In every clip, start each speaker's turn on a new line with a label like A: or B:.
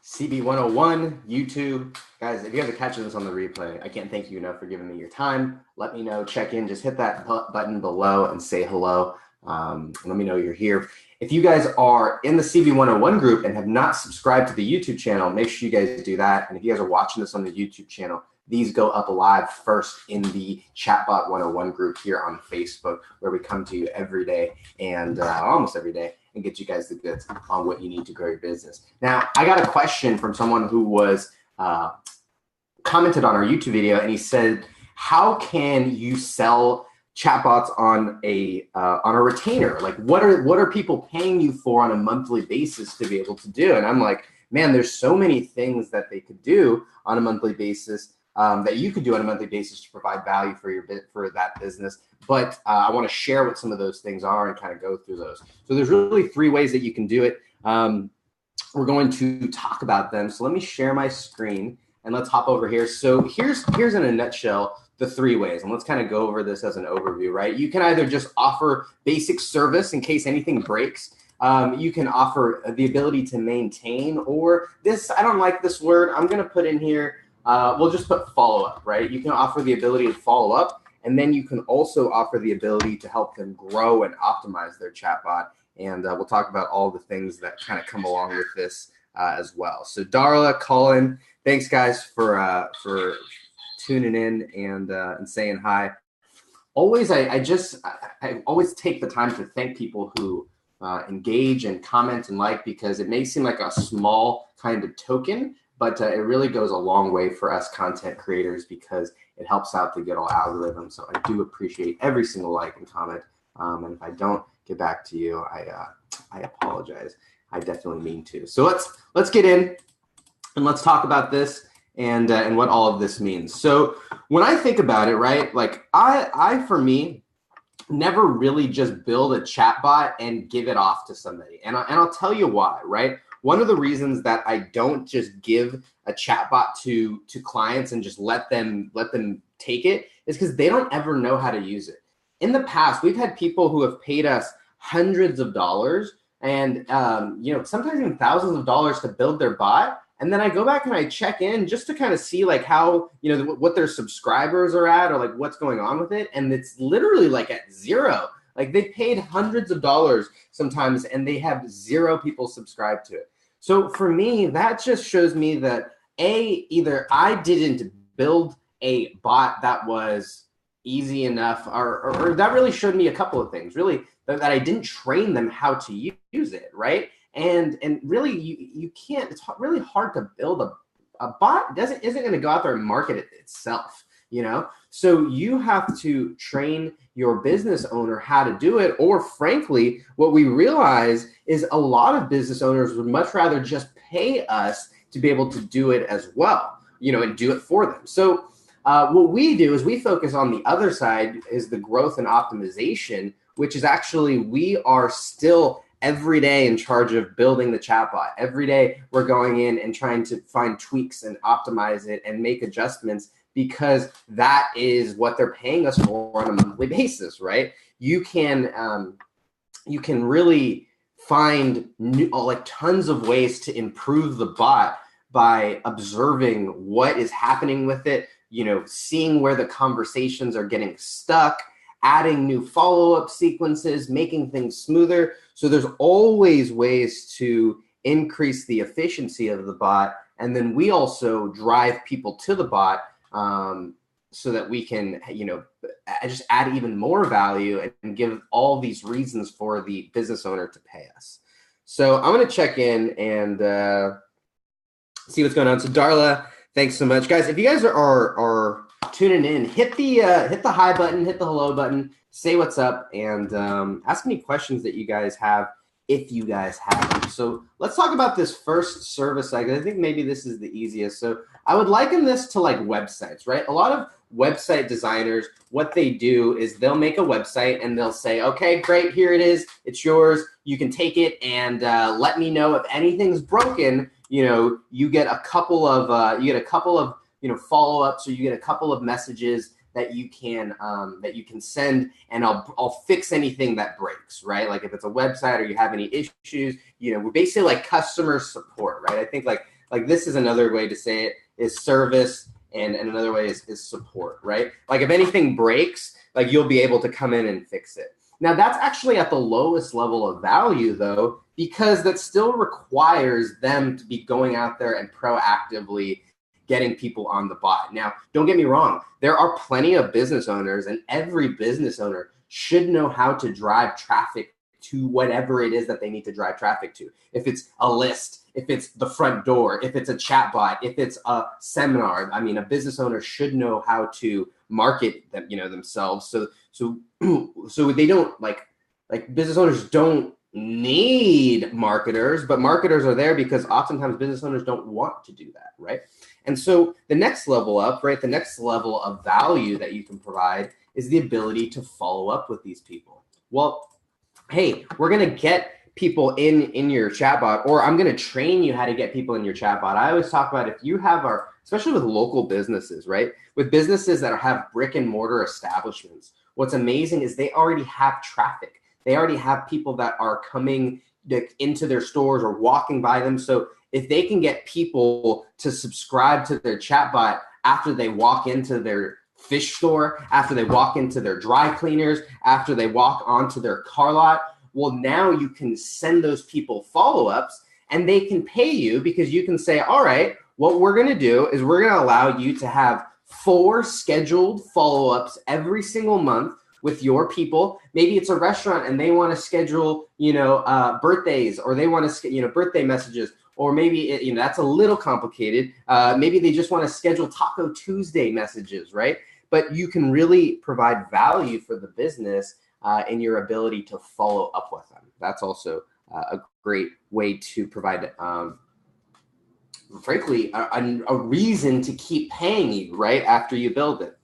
A: CB101, YouTube. Guys, if you guys are catching this on the replay, I can't thank you enough for giving me your time. Let me know, check in, just hit that button below and say hello. Let me know you're here. If you guys are in the CB101 group and have not subscribed to the YouTube channel, make sure you guys do that. And if you guys are watching this on the YouTube channel, these go up live first in the Chatbot 101 group here on Facebook, where we come to you every day and almost every day and get you guys the goods on what you need to grow your business. Now, I got a question from someone who was commented on our YouTube video, and he said, how can you sell chatbots on a retainer? Like, what are people paying you for on a monthly basis to be able to do? And I'm like, man, there's so many things that they could do on a monthly basis, that you could do on a monthly basis to provide value for that business. But I want to share what some of those things are and kind of go through those. So there's really 3 ways that you can do it. We're going to talk about them. So let me share my screen and let's hop over here. So here's in a nutshell the 3 ways, and let's kind of go over this as an overview, right? You can either just offer basic service in case anything breaks. You can offer the ability to maintain, or this, I don't like this word, I'm going to put in here, we'll just put follow-up, right? You can offer the ability to follow up, and then you can also offer the ability to help them grow and optimize their chatbot. And we'll talk about all the things that kind of come along with this as well. So Darla, Colin, thanks guys for tuning in and saying hi. Always, I always take the time to thank people who engage and comment and like, because it may seem like a small kind of token, but it really goes a long way for us content creators because it helps out the good old algorithm. So I do appreciate every single like and comment. And if I don't get back to you, I apologize. I definitely mean to. So let's get in and let's talk about this and what all of this means. So when I think about it, right, like I for me, never really just build a chatbot and give it off to somebody. And I'll tell you why, right? One of the reasons that I don't just give a chatbot to clients and just let them take it is because they don't ever know how to use it. In the past, we've had people who have paid us hundreds of dollars and sometimes even thousands of dollars to build their bot. And then I go back and I check in just to kind of see like how, what their subscribers are at or like what's going on with it. And it's literally like at 0. Like they paid hundreds of dollars sometimes and they have 0 people subscribed to it. So for me, that just shows me that either I didn't build a bot that was easy enough or that really showed me a couple of things, really, that I didn't train them how to use it, right? And really, you can't. It's really hard to build a bot. Isn't going to go out there and market it itself, So you have to train your business owner how to do it. Or frankly, what we realize is a lot of business owners would much rather just pay us to be able to do it as well, and do it for them. So what we do is we focus on the other side is the growth and optimization, which is actually we are still every day in charge of building the chatbot. Every day we're going in and trying to find tweaks and optimize it and make adjustments because that is what they're paying us for on a monthly basis, right? You can really find tons of ways to improve the bot by observing what is happening with it, seeing where the conversations are getting stuck, adding new follow-up sequences, making things smoother. So there's always ways to increase the efficiency of the bot. And then we also drive people to the bot so that we can, just add even more value and give all these reasons for the business owner to pay us. So I'm going to check in and see what's going on. So Darla, thanks so much. Guys, if you guys are tuning in, hit the hi button, hit the hello button, say what's up, and ask any questions that you guys have if you guys have them. So let's talk about this first service side. I think maybe this is the easiest. So I would liken this to like websites, right? A lot of website designers, what they do is they'll make a website and they'll say, okay, great, here it is. It's yours. You can take it and let me know if anything's broken. You get a couple of follow-ups, or you get a couple of messages that you can send, and I'll fix anything that breaks, right? Like if it's a website or you have any issues, we're basically like customer support, right? I think like Like this is another way to say it, is service, and another way is support, right? Like if anything breaks, like you'll be able to come in and fix it. Now that's actually at the lowest level of value though, because that still requires them to be going out there and proactively getting people on the bot. Now, don't get me wrong, there are plenty of business owners, and every business owner should know how to drive traffic to whatever it is that they need to drive traffic to. If it's a list, if it's the front door, if it's a chatbot, if it's a seminar, I mean, a business owner should know how to market them, themselves. So they don't like business owners don't need marketers, but marketers are there because oftentimes business owners don't want to do that, right? And so the next level up, right, the next level of value that you can provide is the ability to follow up with these people. Well, hey, we're going to get people in your chatbot, or I'm going to train you how to get people in your chatbot. I always talk about if you have especially with local businesses, right? With businesses that have brick and mortar establishments, what's amazing is they already have traffic. They already have people that are coming into their stores or walking by them. So if they can get people to subscribe to their chatbot after they walk into their fish store, after they walk into their dry cleaners, after they walk onto their car lot, well, now you can send those people follow-ups and they can pay you because you can say, all right, what we're going to do is we're going to allow you to have 4 scheduled follow-ups every single month with your people. Maybe it's a restaurant and they want to schedule, birthdays, or they want to, birthday messages, or maybe that's a little complicated. Maybe they just want to schedule Taco Tuesday messages, right? But you can really provide value for the business in your ability to follow up with them. That's also a great way to provide, frankly, a reason to keep paying you right after you build it.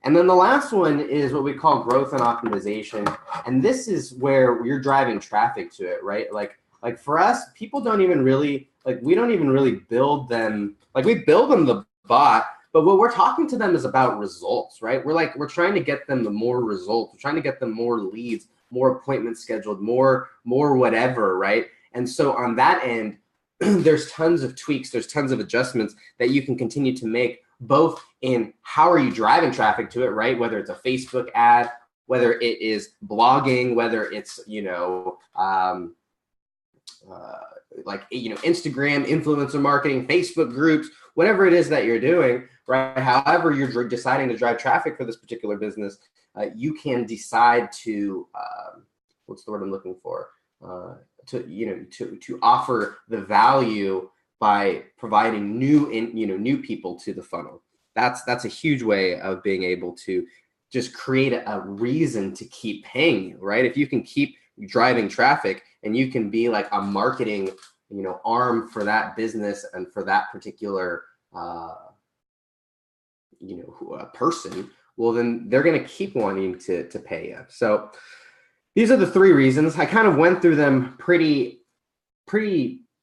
A: And then the last one is what we call growth and optimization. And this is where you're driving traffic to it, right? Like for us, people don't even really, we don't even really build them. We build them the bot, but what we're talking to them is about results, right? We're trying to get them the more results. We're trying to get them more leads, more appointments scheduled, more whatever, right? And so on that end, there's tons of tweaks, there's tons of adjustments that you can continue to make, both in how are you driving traffic to it, right? Whether it's a Facebook ad, whether it is blogging, whether it's, Instagram, influencer marketing, Facebook groups, whatever it is that you're doing, right? However you're deciding to drive traffic for this particular business, you can decide to, what's the word I'm looking for? To offer the value by providing new people to the funnel. That's a huge way of being able to just create a reason to keep paying you, right? If you can keep driving traffic and you can be like a marketing, arm for that business and for that particular, person, well, then they're going to keep wanting to pay you. So these are the 3 reasons. I kind of went through them pretty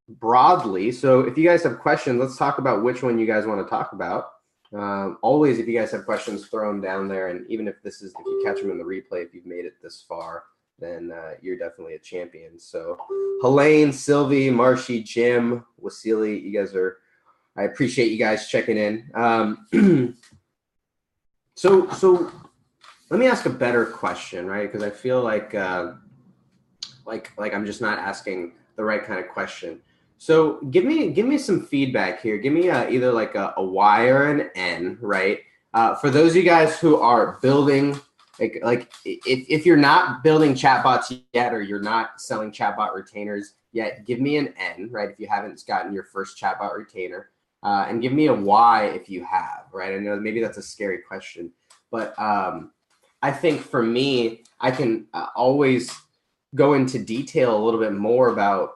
A: broadly. So if you guys have questions, let's talk about which one you guys want to talk about. Always, if you guys have questions, throw them down there. And even if you catch them in the replay, if you've made it this far, then you're definitely a champion. So Helene, Sylvie, Marshy, Jim, Wasili, I appreciate you guys checking in. So let me ask a better question, right? Because I feel like I'm just not asking the right kind of question. So give me some feedback here. Give me either like a Y or an N, right? For those of you guys who are building, if you're not building chatbots yet, or you're not selling chatbot retainers yet, give me an N, right? If you haven't gotten your first chatbot retainer, and give me a Y if you have, right? I know maybe that's a scary question, but I think for me, I can always go into detail a little bit more about,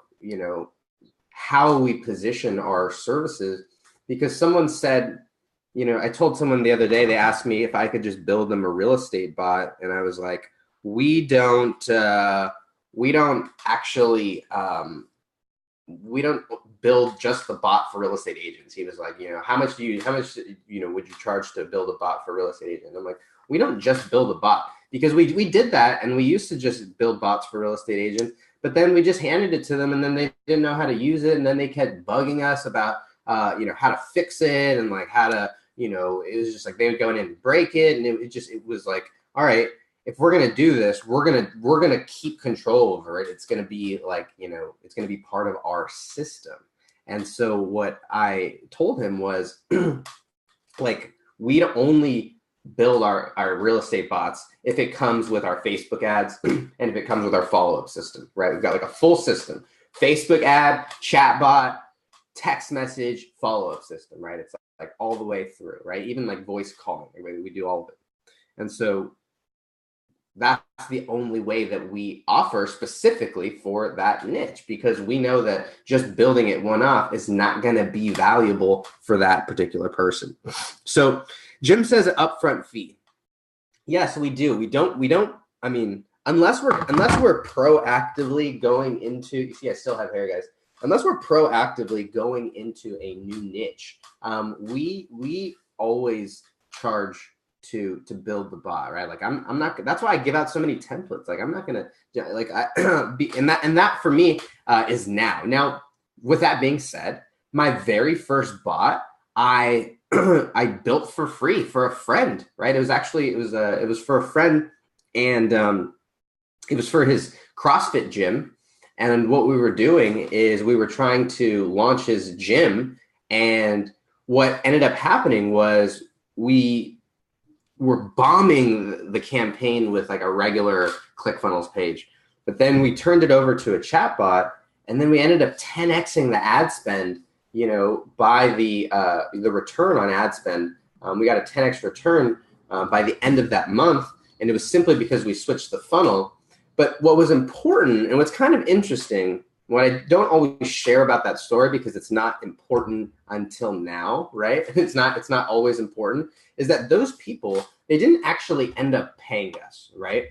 A: how we position our services, because someone said, I told someone the other day, they asked me if I could just build them a real estate bot. And I was like, we don't build just the bot for real estate agents. He was like, how much would you charge to build a bot for a real estate agent? I'm like, we don't just build a bot, because we did that. And we used to just build bots for real estate agents, but then we just handed it to them and then they didn't know how to use it. And then they kept bugging us about how to fix it and like how to, it was just like they would go in and break it. And it was like, all right, if we're going to do this, we're going to keep control over it. It's going to be like, it's going to be part of our system. And so what I told him was like, we'd only build our real estate bots if it comes with our Facebook ads and if it comes with our follow-up system, right? We've got like a full system, Facebook ad, chatbot, text message, follow-up system, right? It's like all the way through, right? Even like voice calling, right? We do all of it. And so that's the only way that we offer specifically for that niche, because we know that just building it one off is not going to be valuable for that particular person. So Jim says an upfront fee. Yes, we do. We don't, I mean, unless we're proactively going into, you see, I still have hair, guys. Unless we're proactively going into a new niche, we always charge to build the bot, right? Like I'm not, that's why I give out so many templates. Like I'm not going to like, and that for me is now. Now, with that being said, my very first bot, I built for free for a friend, right? It was for a friend, and it was for his CrossFit gym. And what we were doing is we were trying to launch his gym. And what ended up happening was we were bombing the campaign with like a regular ClickFunnels page. But then we turned it over to a chatbot, and then we ended up 10xing the ad spend, by the return on ad spend. We got a 10x return by the end of that month. And it was simply because we switched the funnel. But what was important and what's kind of interesting, what I don't always share about that story because it's not important until now, right? It's not always important, is that those people, they didn't actually end up paying us, right?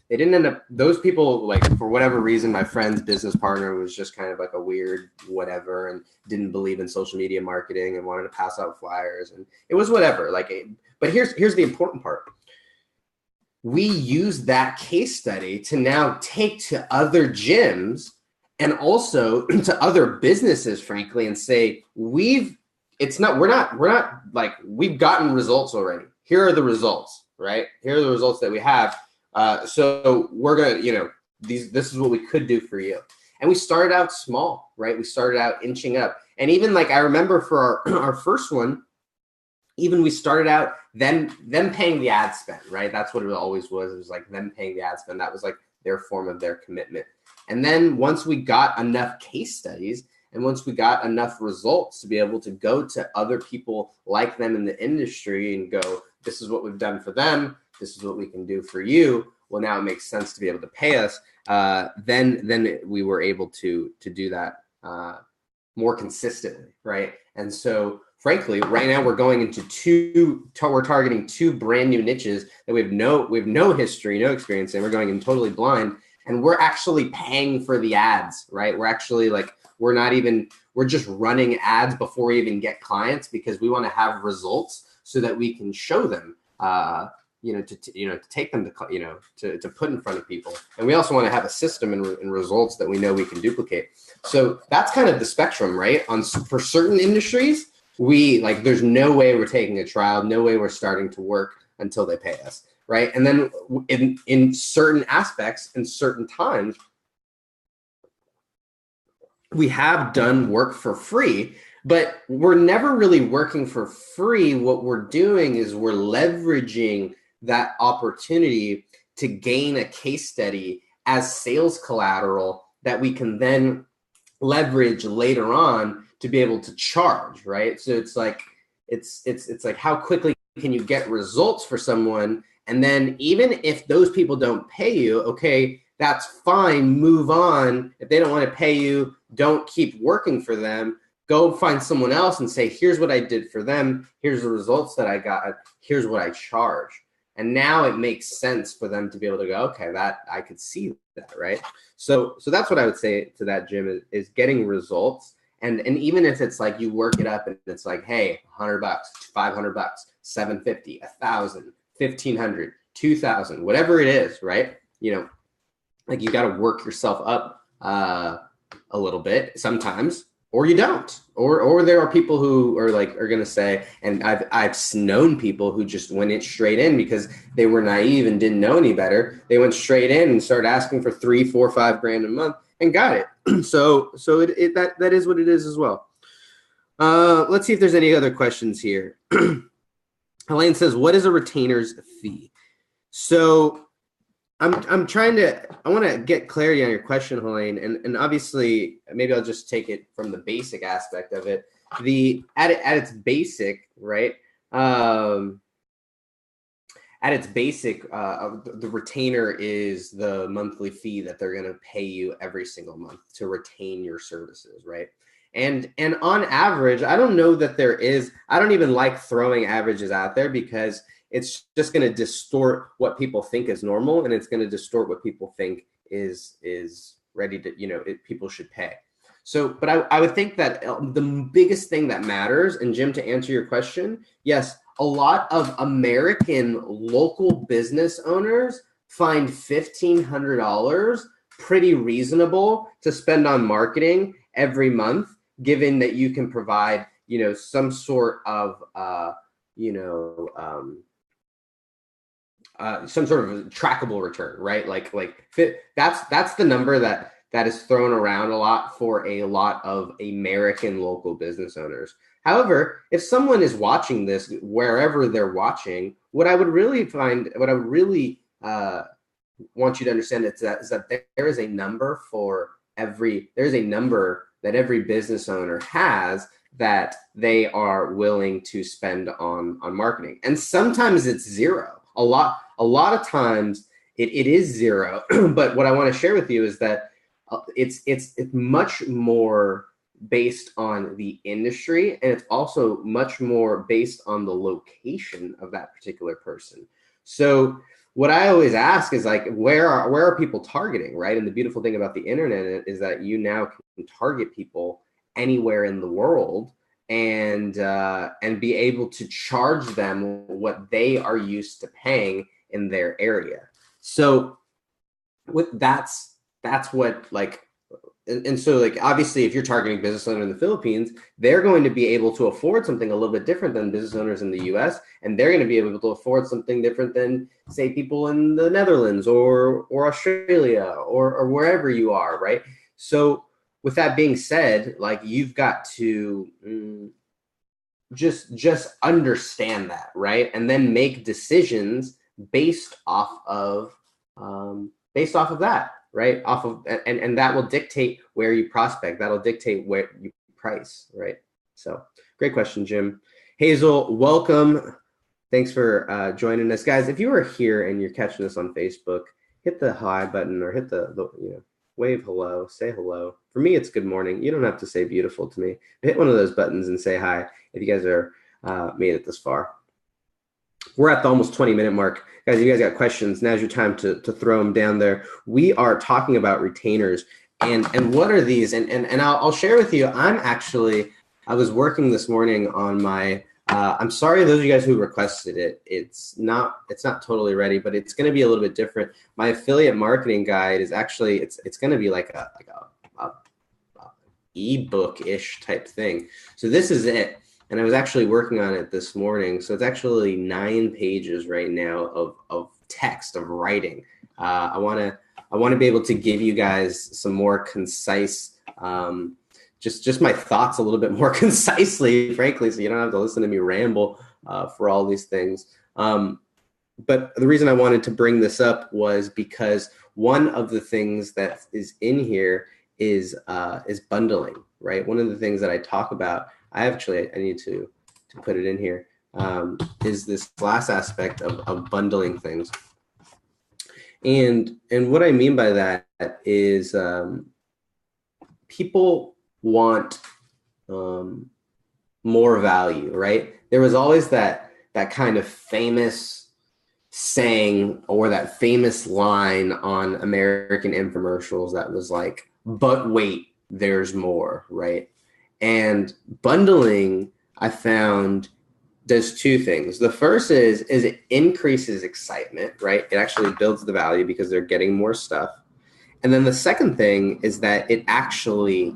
A: They didn't end up, those people, like for whatever reason, my friend's business partner was just kind of like a weird whatever and didn't believe in social media marketing and wanted to pass out flyers, and it was whatever. But here's the important part. We use that case study to now take to other gyms and also to other businesses, frankly, and say, we've gotten results already. Here are the results, right? Here are the results that we have. So we're going to, this is what we could do for you. And we started out small, right? We started out inching up. And even like, I remember for our first one, even we started out them paying the ad spend, right? That's what it always was. It was like them paying the ad spend. That was like their form of their commitment. And then once we got enough case studies and once we got enough results to be able to go to other people like them in the industry and go, this is what we've done for them, this is what we can do for you. Well, now it makes sense to be able to pay us. Then we were able to do that more consistently, right? And so frankly, right now we're going into we're targeting two brand new niches that we have no history, no experience in. We're going in totally blind, and we're actually paying for the ads, right? We're actually like, we're just running ads before we even get clients because we want to have results so that we can show them, to take them to put in front of people. And we also want to have a system and results that we know we can duplicate. So that's kind of the spectrum, right? For certain industries, there's no way we're taking a trial, no way we're starting to work until they pay us, right? And then in certain aspects, in certain times, we have done work for free, but we're never really working for free. What we're doing is we're leveraging that opportunity to gain a case study as sales collateral that we can then leverage later on to be able to charge, right? So it's like how quickly can you get results for someone? And then even if those people don't pay you, okay, that's fine, move on. If they don't want to pay you, don't keep working for them. Go find someone else and say, here's what I did for them. Here's the results that I got. Here's what I charge. And now it makes sense for them to be able to go, okay, that I could see that, right? So that's what I would say to that, Jim, is getting results. And even if it's like you work it up and it's like, hey, $100, $500, $750, $1,000, $1,500, $2,000, whatever it is, right? Like you got to work yourself up a little bit sometimes, or you don't, or there are people who are going to say, and I've known people who just went it straight in because they were naive and didn't know any better. They went straight in and started asking for 3, 4, 5 grand a month and got it. so that is what it is as well. Let's see if there's any other questions here. Helene says, what is a retainer's fee? So I want to get clarity on your question, Helene, and obviously maybe I'll just take it from the basic aspect of it. At its basic, right? At its basic, the retainer is the monthly fee that they're going to pay you every single month to retain your services, right? And on average, I don't know that there is. I don't even like throwing averages out there because it's just going to distort what people think is normal, and it's going to distort what people think is ready to, people should pay. So, but I would think that the biggest thing that matters, and Jim, to answer your question, yes, a lot of American local business owners find $1,500 pretty reasonable to spend on marketing every month, given that you can provide, some sort of, some sort of trackable return, right? That's the number that is thrown around a lot for a lot of American local business owners. However, if someone is watching this wherever they're watching, what I would really want you to understand is that there is a number that every business owner has that they are willing to spend on marketing. And sometimes it's zero. A lot of times it is zero. But what I want to share with you is that it's much more based on the industry, and it's also much more based on the location of that particular person. So what I always ask is where are people targeting, right? And the beautiful thing about the internet is that you now can target people anywhere in the world and be able to charge them what they are used to paying in their area. So that's what and so obviously if you're targeting business owner in the Philippines, they're going to be able to afford something a little bit different than business owners in the US, and they're going to be able to afford something different than, say, people in the Netherlands or Australia or wherever you are, right? So with that being said, you've got to just understand that, right? And then make decisions based off of that, right? And that will dictate where you prospect. That'll dictate where you price, right? So great question, Jim. Hazel, welcome. Thanks for joining us, guys. If you are here and you're catching this on Facebook, hit the hi button or hit the wave hello, say hello. For me, it's good morning. You don't have to say beautiful to me. Hit one of those buttons and say hi if you guys are made it this far. We're at the almost 20-minute mark. Guys, if you guys got questions, now's your time to throw them down there. We are talking about retainers and what are these? And I'll share with you, I was working this morning on my, I'm sorry those of you guys who requested it. It's not totally ready, but it's going to be a little bit different. My affiliate marketing guide is actually, it's going to be like a ebook-ish type thing. So this is it. And I was actually working on it this morning. So it's actually 9 pages right now of text, of writing. I want to be able to give you guys some more concise, just my thoughts a little bit more concisely, frankly, so you don't have to listen to me ramble for all these things. But the reason I wanted to bring this up was because one of the things that is in here is bundling, right? One of the things that I talk about, I need to put it in here, is this last aspect of bundling things. And what I mean by that is people want more value, right? There was always that kind of famous saying or that famous line on American infomercials that was like, but wait, there's more, right? And bundling, I found, does 2 things. The first is it increases excitement, right? It actually builds the value because they're getting more stuff. And then the second thing is that it actually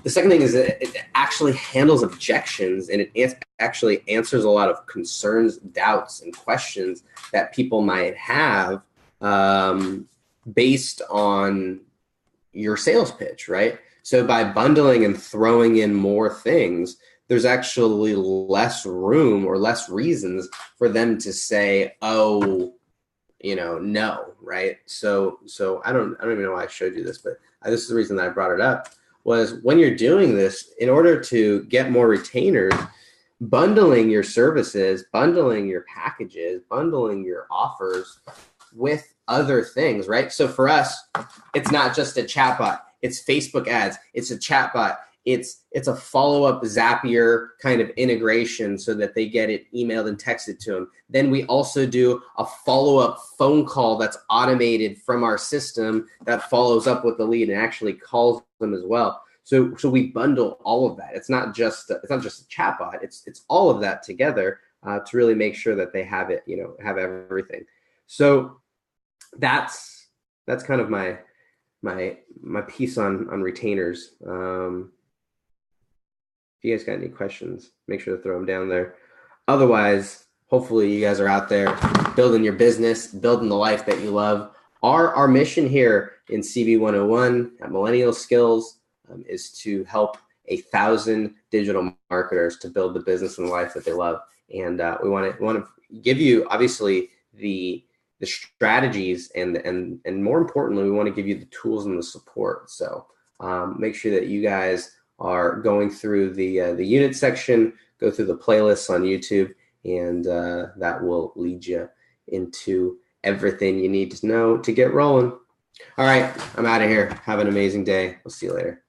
A: The second thing is that it actually handles objections, and it actually answers a lot of concerns, doubts, and questions that people might have based on your sales pitch, right? So by bundling and throwing in more things, there's actually less room or less reasons for them to say, oh, no, right? So I don't even know why I showed you this, but this is the reason that I brought it up, was when you're doing this, in order to get more retainers, bundling your services, bundling your packages, bundling your offers with other things, right? So for us, it's not just a chatbot, it's Facebook ads, it's a chatbot, it's a follow-up Zapier kind of integration so that they get it emailed and texted to them. Then we also do a follow-up phone call that's automated from our system that follows up with the lead and actually calls them as well. So we bundle all of that. It's not just a chatbot. It's all of that together to really make sure that they have it, have everything. So that's kind of my piece on retainers. If you guys got any questions, make sure to throw them down there. Otherwise, hopefully you guys are out there building your business, building the life that you love. Our mission here in CB 101 at Millennial Skills is to help 1,000 digital marketers to build the business and the life that they love. And we want to give you, obviously, the strategies and more importantly, we want to give you the tools and the support. So make sure that you guys are going through the unit section, go through the playlists on YouTube, and that will lead you into everything you need to know to get rolling. All right, I'm out of here. Have an amazing day. We'll see you later.